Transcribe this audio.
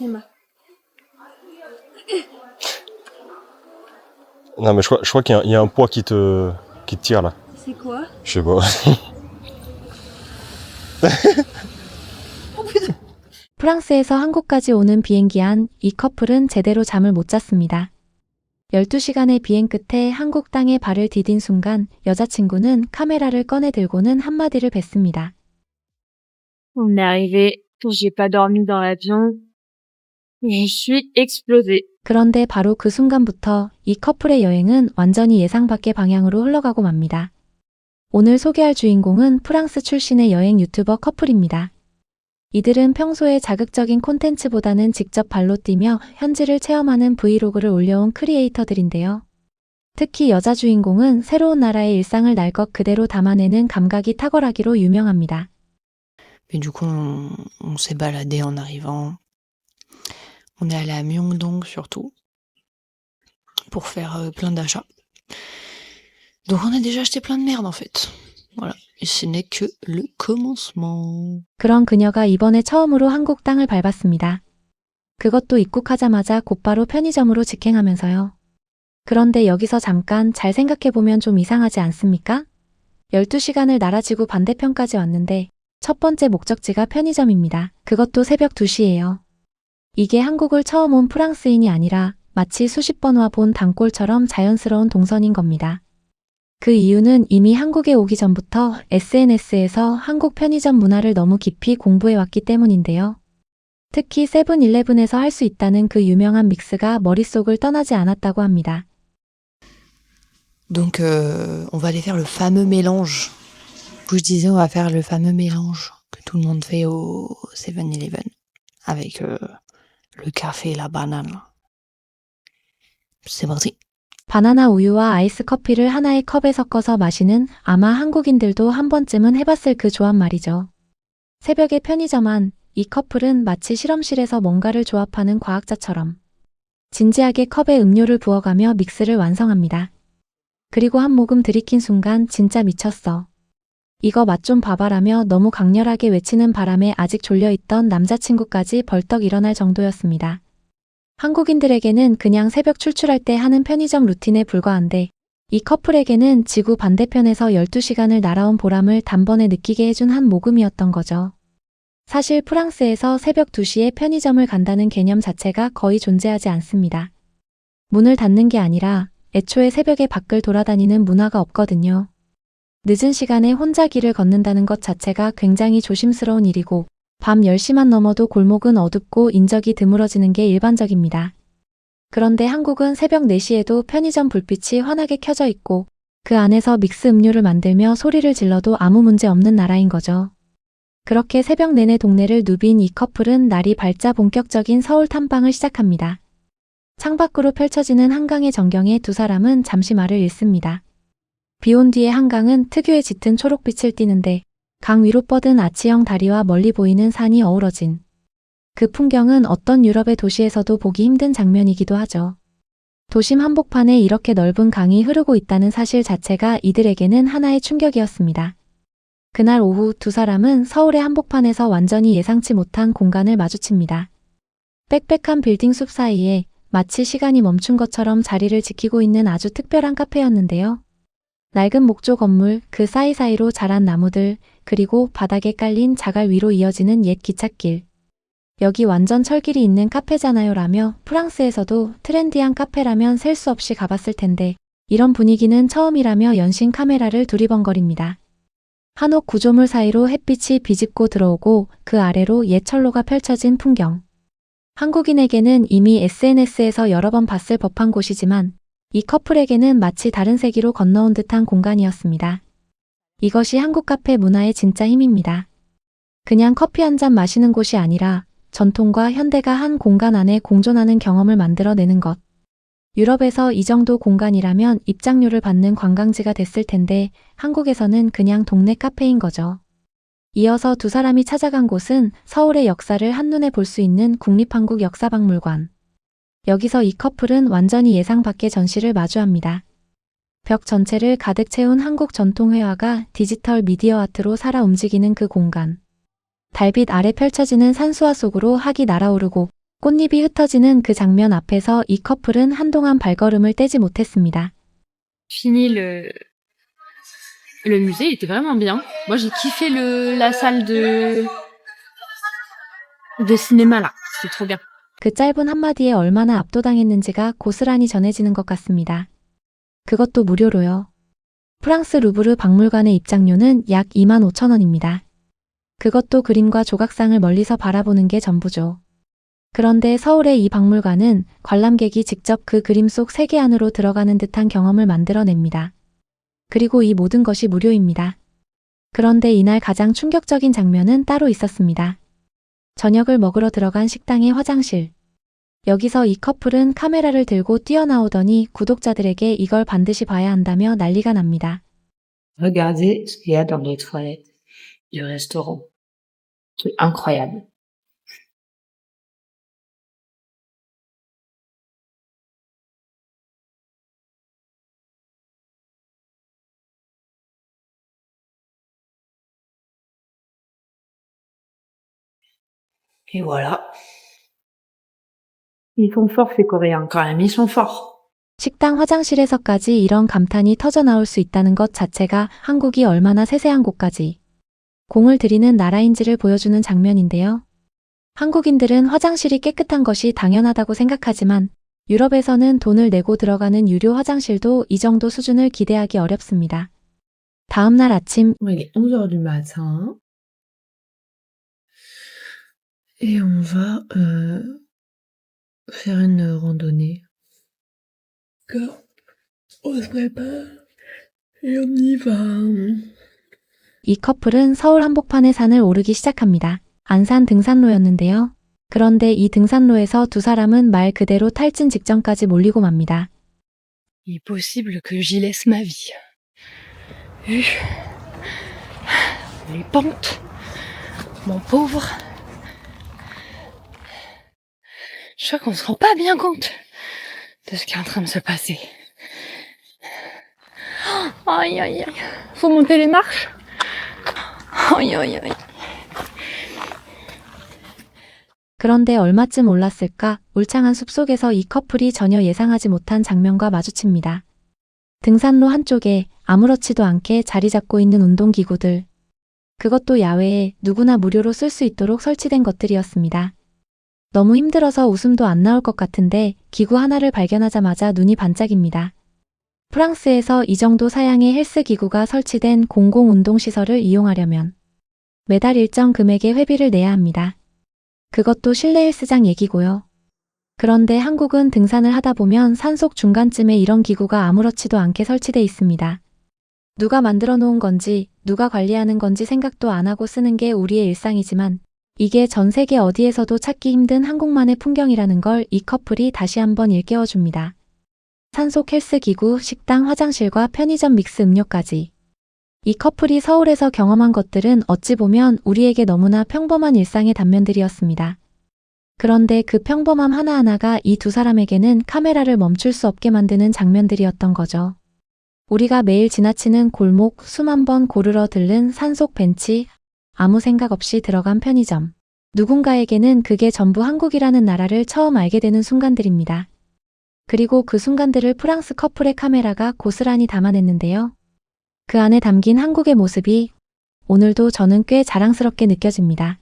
Emma. Non, mais je crois qu'il y a un poids qui te tire là. C'est quoi? Je sais pas. 프랑스에서 한국까지 오는 비행기 안 이 커플은 제대로 잠을 못 잤습니다. 12시간의 비행 끝에 한국 땅에 발을 디딘 순간 여자친구는 카메라를 꺼내 들고는 한마디를 뱉습니다. On est arrivé, j'ai pas dormi dans l'avion. Je suis explosée. 그런데 바로 그 순간부터 이 커플의 여행은 완전히 예상 밖의 방향으로 흘러가고 맙니다. 오늘 소개할 주인공은 프랑스 출신의 여행 유튜버 커플입니다. 이들은 평소에 자극적인 콘텐츠보다는 직접 발로 뛰며 현지를 체험하는 브이로그를 올려온 크리에이터들인데요. 특히 여자 주인공은 새로운 나라의 일상을 날 것 그대로 담아내는 감각이 탁월하기로 유명합니다. Mais du coup, on s'est baladé en arrivant. On est allé à Myeongdong surtout pour faire plein d'achats. Donc on a déjà acheté plein de merde en fait. Voilà. Et ce n'est que le commencement. 그런 그녀가 이번에 처음으로 한국 땅을 밟았습니다. 그것도 입국하자마자 곧바로 편의점으로 직행하면서요. 그런데 여기서 잠깐 잘 생각해보면 좀 이상하지 않습니까? 12시간을 날아지고 반대편까지 왔는데 첫 번째 목적지가 편의점입니다. 그것도 새벽 2시예요. 이게 한국을 처음 온 프랑스인이 아니라 마치 수십 번 와본 단골처럼 자연스러운 동선인 겁니다. 그 이유는 이미 한국에 오기 전부터 SNS에서 한국 편의점 문화를 너무 깊이 공부해왔기 때문인데요. 특히 세븐일레븐에서 할 수 있다는 그 유명한 믹스가 머릿속을 떠나지 않았다고 합니다. Donc on va aller faire le fameux mélange. Je disais, on va faire le fameux mélange que tout le monde fait au 7-Eleven avec le café et la banane. C'est parti. 바나나 우유와 아이스 커피를 하나의 컵에 섞어서 마시는 아마 한국인들도 한 번쯤은 해봤을 그 조합 말이죠. 새벽에 편의점 안 이 커플은 마치 실험실에서 뭔가를 조합하는 과학자처럼 진지하게 컵에 음료를 부어가며 믹스를 완성합니다. 그리고 한 모금 들이킨 순간 진짜 미쳤어. 이거 맛 좀 봐봐라며 너무 강렬하게 외치는 바람에 아직 졸려있던 남자친구까지 벌떡 일어날 정도였습니다. 한국인들에게는 그냥 새벽 출출할 때 하는 편의점 루틴에 불과한데 이 커플에게는 지구 반대편에서 12시간을 날아온 보람을 단번에 느끼게 해준 한 모금이었던 거죠. 사실 프랑스에서 새벽 2시에 편의점을 간다는 개념 자체가 거의 존재하지 않습니다. 문을 닫는 게 아니라 애초에 새벽에 밖을 돌아다니는 문화가 없거든요. 늦은 시간에 혼자 길을 걷는다는 것 자체가 굉장히 조심스러운 일이고 밤 10시만 넘어도 골목은 어둡고 인적이 드물어지는 게 일반적입니다. 그런데 한국은 새벽 4시에도 편의점 불빛이 환하게 켜져 있고 그 안에서 믹스 음료를 만들며 소리를 질러도 아무 문제 없는 나라인 거죠. 그렇게 새벽 내내 동네를 누빈 이 커플은 날이 밝자 본격적인 서울 탐방을 시작합니다. 창밖으로 펼쳐지는 한강의 전경에 두 사람은 잠시 말을 잃습니다. 비온 뒤의 한강은 특유의 짙은 초록빛을 띠는데 강 위로 뻗은 아치형 다리와 멀리 보이는 산이 어우러진 그 풍경은 어떤 유럽의 도시에서도 보기 힘든 장면이기도 하죠. 도심 한복판에 이렇게 넓은 강이 흐르고 있다는 사실 자체가 이들에게는 하나의 충격이었습니다. 그날 오후 두 사람은 서울의 한복판에서 완전히 예상치 못한 공간을 마주칩니다. 빽빽한 빌딩 숲 사이에 마치 시간이 멈춘 것처럼 자리를 지키고 있는 아주 특별한 카페였는데요. 낡은 목조 건물, 그 사이사이로 자란 나무들, 그리고 바닥에 깔린 자갈 위로 이어지는 옛 기찻길. 여기 완전 철길이 있는 카페잖아요 라며 프랑스에서도 트렌디한 카페라면 셀 수 없이 가봤을 텐데 이런 분위기는 처음이라며 연신 카메라를 두리번거립니다. 한옥 구조물 사이로 햇빛이 비집고 들어오고 그 아래로 옛 철로가 펼쳐진 풍경. 한국인에게는 이미 SNS에서 여러 번 봤을 법한 곳이지만 이 커플에게는 마치 다른 세계로 건너온 듯한 공간이었습니다. 이것이 한국 카페 문화의 진짜 힘입니다. 그냥 커피 한 잔 마시는 곳이 아니라 전통과 현대가 한 공간 안에 공존하는 경험을 만들어내는 것. 유럽에서 이 정도 공간이라면 입장료를 받는 관광지가 됐을 텐데 한국에서는 그냥 동네 카페인 거죠. 이어서 두 사람이 찾아간 곳은 서울의 역사를 한눈에 볼 수 있는 국립한국역사박물관. 여기서 이 커플은 완전히 예상 밖의 전시를 마주합니다. 벽 전체를 가득 채운 한국 전통 회화가 디지털 미디어 아트로 살아 움직이는 그 공간. 달빛 아래 펼쳐지는 산수화 속으로 학이 날아오르고 꽃잎이 흩어지는 그 장면 앞에서 이 커플은 한동안 발걸음을 떼지 못했습니다. Fini le musée, il était vraiment bien. Moi, j'ai kiffé la salle de cinéma là. C'était trop bien. 그 짧은 한마디에 얼마나 압도당했는지가 고스란히 전해지는 것 같습니다. 그것도 무료로요. 프랑스 루브르 박물관의 입장료는 약 25,000원입니다. 그것도 그림과 조각상을 멀리서 바라보는 게 전부죠. 그런데 서울의 이 박물관은 관람객이 직접 그 그림 속 세계 안으로 들어가는 듯한 경험을 만들어냅니다. 그리고 이 모든 것이 무료입니다. 그런데 이날 가장 충격적인 장면은 따로 있었습니다. 저녁을 먹으러 들어간 식당의 화장실. 여기서 이 커플은 카메라를 들고 뛰어나오더니 구독자들에게 이걸 반드시 봐야 한다며 난리가 납니다. Regardez ce qu'il y a dans les toilettes du restaurant. C'est incroyable. Et voilà. Ils sont forts ces Coréens quand même, ils sont forts. 식당 화장실에서까지 이런 감탄이 터져나올 수 있다는 것 자체가 한국이 얼마나 세세한 곳까지 공을 들이는 나라인지를 보여주는 장면인데요. 한국인들은 화장실이 깨끗한 것이 당연하다고 생각하지만 유럽에서는 돈을 내고 들어가는 유료 화장실도 이 정도 수준을 기대하기 어렵습니다. 다음 날 아침 Il est 11h du matin. Et on va faire une randonnée. On se prépare et on y va. 이 커플은 서울 한복판의 산을 오르기 시작합니다. 안산 등산로였는데요. 그런데 이 등산로에서 두 사람은 말 그대로 탈진 직전까지 몰리고 맙니다. Il est possible que j'y laisse ma vie. Les pentes, mon pauvre. Je crois qu'on se rend pas bien compte de ce qui est en train de se passer. Aïe, aïe, aïe. Faut monter les marches. Aïe, aïe, aïe. 그런데 얼마쯤 올랐을까 울창한 숲속에서 이 커플이 전혀 예상하지 못한 장면과 마주칩니다. 등산로 한쪽에 아무렇지도 않게 자리 잡고 있는 운동기구들. 그것도 야외에 누구나 무료로 쓸 수 있도록 설치된 것들이었습니다. 너무 힘들어서 웃음도 안 나올 것 같은데 기구 하나를 발견하자마자 눈이 반짝입니다. 프랑스에서 이 정도 사양의 헬스 기구가 설치된 공공운동시설을 이용하려면 매달 일정 금액의 회비를 내야 합니다. 그것도 실내 헬스장 얘기고요. 그런데 한국은 등산을 하다 보면 산속 중간쯤에 이런 기구가 아무렇지도 않게 설치돼 있습니다. 누가 만들어 놓은 건지 누가 관리하는 건지 생각도 안 하고 쓰는 게 우리의 일상이지만 이게 전 세계 어디에서도 찾기 힘든 한국만의 풍경이라는 걸 이 커플이 다시 한번 일깨워줍니다. 산속 헬스기구, 식당, 화장실과 편의점 믹스 음료까지. 이 커플이 서울에서 경험한 것들은 어찌 보면 우리에게 너무나 평범한 일상의 단면들이었습니다. 그런데 그 평범함 하나하나가 이 두 사람에게는 카메라를 멈출 수 없게 만드는 장면들이었던 거죠. 우리가 매일 지나치는 골목, 수만 번 고르러 들른 산속 벤치, 아무 생각 없이 들어간 편의점. 누군가에게는 그게 전부 한국이라는 나라를 처음 알게 되는 순간들입니다. 그리고 그 순간들을 프랑스 커플의 카메라가 고스란히 담아냈는데요. 그 안에 담긴 한국의 모습이 오늘도 저는 꽤 자랑스럽게 느껴집니다.